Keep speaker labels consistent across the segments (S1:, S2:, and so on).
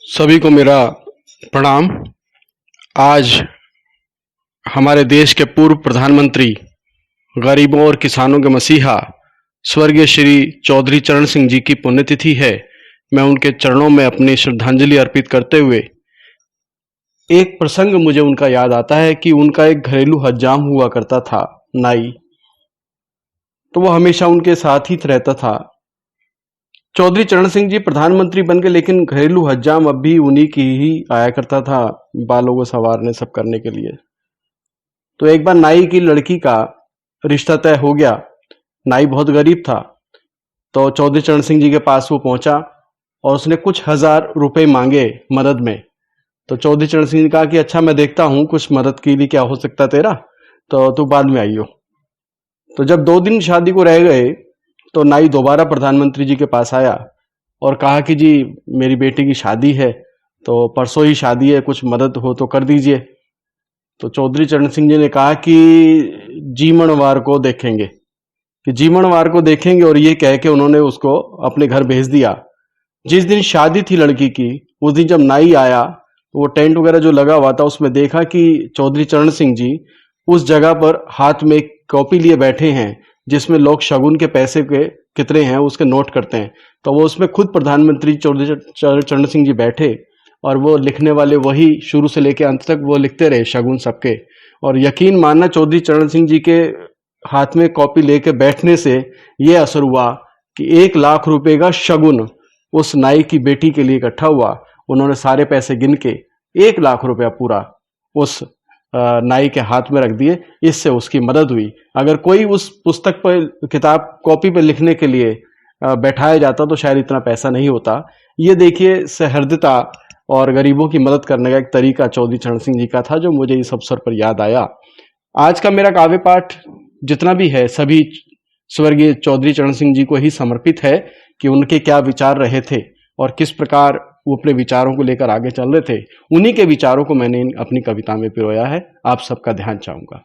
S1: सभी को मेरा प्रणाम। आज हमारे देश के पूर्व प्रधानमंत्री, गरीबों और किसानों के मसीहा स्वर्गीय श्री चौधरी चरण सिंह जी की पुण्यतिथि है। मैं उनके चरणों में अपनी श्रद्धांजलि अर्पित करते हुए एक प्रसंग मुझे उनका याद आता है कि उनका एक घरेलू हज्जाम हुआ करता था, नाई। तो वो हमेशा उनके साथ ही रहता था। चौधरी चरण सिंह जी प्रधानमंत्री बन गए, लेकिन घरेलू हज्जाम अब भी उन्हीं की ही आया करता था, बालों को संवारने सब करने के लिए। तो एक बार नाई की लड़की का रिश्ता तय हो गया। नाई बहुत गरीब था, तो चौधरी चरण सिंह जी के पास वो पहुंचा और उसने कुछ हजार रुपए मांगे मदद में। तो चौधरी चरण सिंह ने कहा कि अच्छा, मैं देखता हूं कुछ मदद के लिए क्या हो सकता है तेरा, तो तू बाद में आइयो। तो जब 2 दिन शादी को रह गए तो नाई दोबारा प्रधानमंत्री जी के पास आया और कहा कि जी, मेरी बेटी की शादी है, तो परसों ही शादी है, कुछ मदद हो तो कर दीजिए। तो चौधरी चरण सिंह जी ने कहा कि जीमणवार को देखेंगे, और ये कह के उन्होंने उसको अपने घर भेज दिया। जिस दिन शादी थी लड़की की, उस दिन जब नाई आया तो वो टेंट वगैरह जो लगा हुआ था उसमें देखा कि चौधरी चरण सिंह जी उस जगह पर हाथ में एक कॉपी लिए बैठे हैं जिसमें लोग शगुन के पैसे के कितने हैं उसके नोट करते हैं। तो वो उसमें खुद प्रधानमंत्री चौधरी चरण सिंह जी बैठे और वो लिखने वाले वही शुरू से लेकर अंत तक वो लिखते रहे शगुन सबके। और यकीन मानना, चौधरी चरण सिंह जी के हाथ में कॉपी लेके बैठने से ये असर हुआ कि 1 लाख रुपए का शगुन उस नाई की बेटी के लिए इकट्ठा हुआ। उन्होंने सारे पैसे गिन के 1 लाख रुपया पूरा उस नाई के हाथ में रख दिए। इससे उसकी मदद हुई। अगर कोई उस पुस्तक पर, किताब कॉपी पर लिखने के लिए बैठाया जाता तो शायद इतना पैसा नहीं होता। ये देखिए, सहृदयता और गरीबों की मदद करने का एक तरीका चौधरी चरण सिंह जी का था, जो मुझे इस अवसर पर याद आया। आज का मेरा काव्य पाठ जितना भी है सभी स्वर्गीय चौधरी चरण सिंह जी को ही समर्पित है कि उनके क्या विचार रहे थे और किस प्रकार वो अपने विचारों को लेकर आगे चल रहे थे। उन्हीं के विचारों को मैंने अपनी कविता में पिरोया है। आप सबका ध्यान चाहूंगा।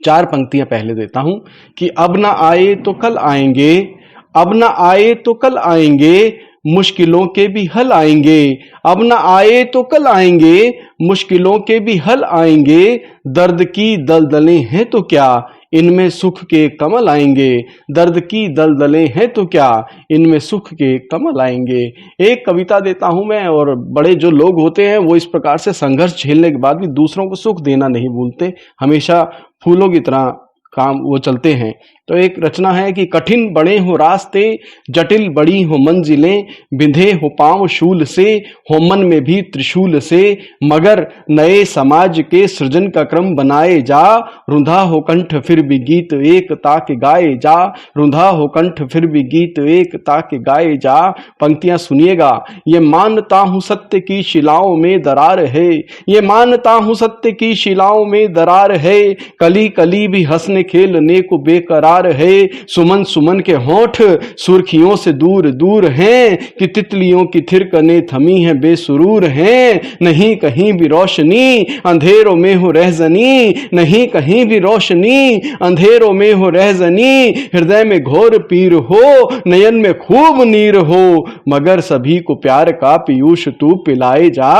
S1: 4 पंक्तियां पहले देता हूं कि अब ना आए तो कल आएंगे, अब ना आए तो कल आएंगे, मुश्किलों के भी हल आएंगे। अब ना आए तो कल आएंगे, मुश्किलों के भी हल आएंगे। दर्द की दलदलें हैं तो क्या, इनमें सुख के कमल आएंगे। दर्द की दलदलें हैं तो क्या, इनमें सुख के कमल आएंगे। एक कविता देता हूं मैं, और बड़े जो लोग होते हैं वो इस प्रकार से संघर्ष झेलने के बाद भी दूसरों को सुख देना नहीं भूलते, हमेशा फूलों की तरह काम वो चलते हैं। तो एक रचना है कि कठिन बड़े हो रास्ते, जटिल बड़ी हो मंजिलें, बिंधे हो पांव शूल से, हो मन में भी त्रिशूल से, मगर नए समाज के सृजन का क्रम बनाए जा। रुंधा हो कंठ फिर भी गीत एकता के गाए जा, रुंधा हो कंठ फिर भी गीत एकता के गाए जा। पंक्तियां सुनिएगा। ये मानता हूं सत्य की शिलाओं में दरार है, ये मानता हूं सत्य की शिलाओं में दरार है। कली कली भी हंसने खेलने को बेकरार है। सुमन सुमन के होंठ सुर्खियों से दूर दूर हैं, कि तितलियों की थिरकने थमी हैं बेसुरूर हैं। नहीं कहीं भी रोशनी अंधेरों में हो रहजनी, नहीं कहीं भी रोशनी अंधेरों में हो रहजनी। हृदय में घोर पीर हो, नयन में खूब नीर हो, मगर सभी को प्यार का पीयूष तू पिलाए जा।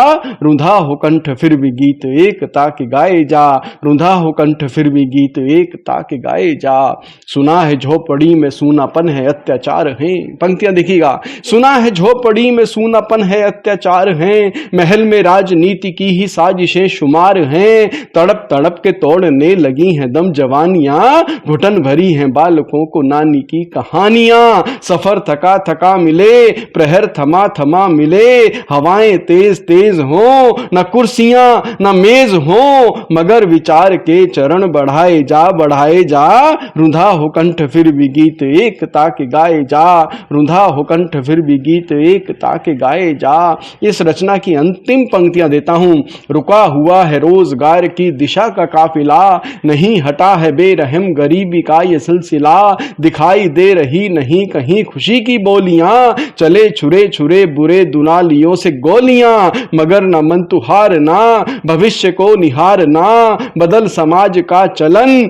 S1: रुंधा हो कंठ फिर भी गीत एकता के गाए जा, रुंधा हो कंठ फिर भी गीत एकता के गाए जा। सुना है झोपड़ी में सूनापन है अत्याचार है। पंक्तियां देखिएगा। सुना है झोपड़ी में सूनापन है अत्याचार है, महल में राजनीति की ही साजिशें शुमार हैं। तड़प तड़प के तोड़ने लगी हैं दम जवानियां, घुटन भरी हैं बालकों को नानी की कहानियां। सफर थका थका मिले, प्रहर थमा थमा मिले, हवाएं तेज तेज हो, न कुर्सियां न मेज हो, मगर विचार के चरण बढ़ाए जा बढ़ाए जा। रुंधा हो कंठ फिर भी गीत एकता के गाए जा, रुंधा हो कंठ फिर भी गीत एकता के गाए जा। इस रचना की अंतिम पंक्तियां देता हूं। रुका हुआ है रोजगार की दिशा का काफिला, नहीं हटा है बेरहम गरीबी का ये सिलसिला। दिखाई दे रही नहीं कहीं खुशी की बोलियां, चले छुरे छुरे बुरे दुनालियों से गोलियां। मगर न मन तू हारना, भविष्य को निहारना, बदल समाज का चलन,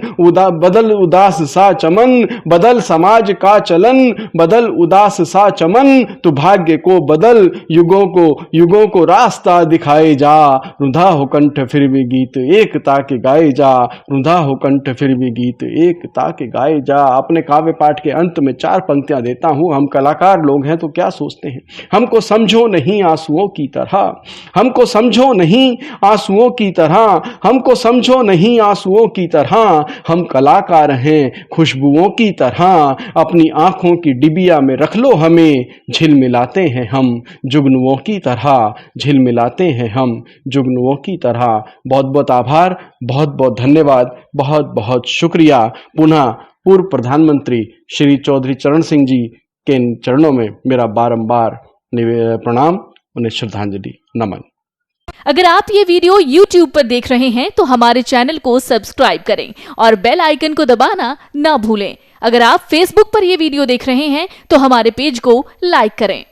S1: बदल उदास सा सा चमन, बदल समाज का चलन, बदल उदास सा चमन, तू भाग्य को बदल, युगों को रास्ता दिखाए जा, रुंधा हो कंठ फिर भी गीत एकता के गाए जा, रुंधा हो कंठ फिर भी गीत एकता के गाए जा। अपने काव्य पाठ के अंत में 4 पंक्तियां देता हूं। हम कलाकार लोग हैं तो क्या सोचते हैं, हमको समझो नहीं आंसुओं की तरह, हमको समझो नहीं आंसुओं की तरह, हमको समझो नहीं आंसुओं की तरह, हम कलाकार हैं खुशबुओं की तरह, अपनी आंखों की डिबिया में रख लो हमें, झिलमिलाते हैं हम जुगनुओं की तरह, झिलमिलाते हैं हम जुगनुओं की तरह। बहुत बहुत आभार, बहुत बहुत धन्यवाद, बहुत बहुत शुक्रिया। पुनः पूर्व प्रधानमंत्री श्री चौधरी चरण सिंह जी के चरणों में मेरा बारंबार प्रणाम, उन्हें श्रद्धांजलि, नमन।
S2: अगर आप ये वीडियो YouTube पर देख रहे हैं तो हमारे चैनल को सब्सक्राइब करें और बेल आइकन को दबाना ना भूलें। अगर आप Facebook पर यह वीडियो देख रहे हैं तो हमारे पेज को लाइक करें।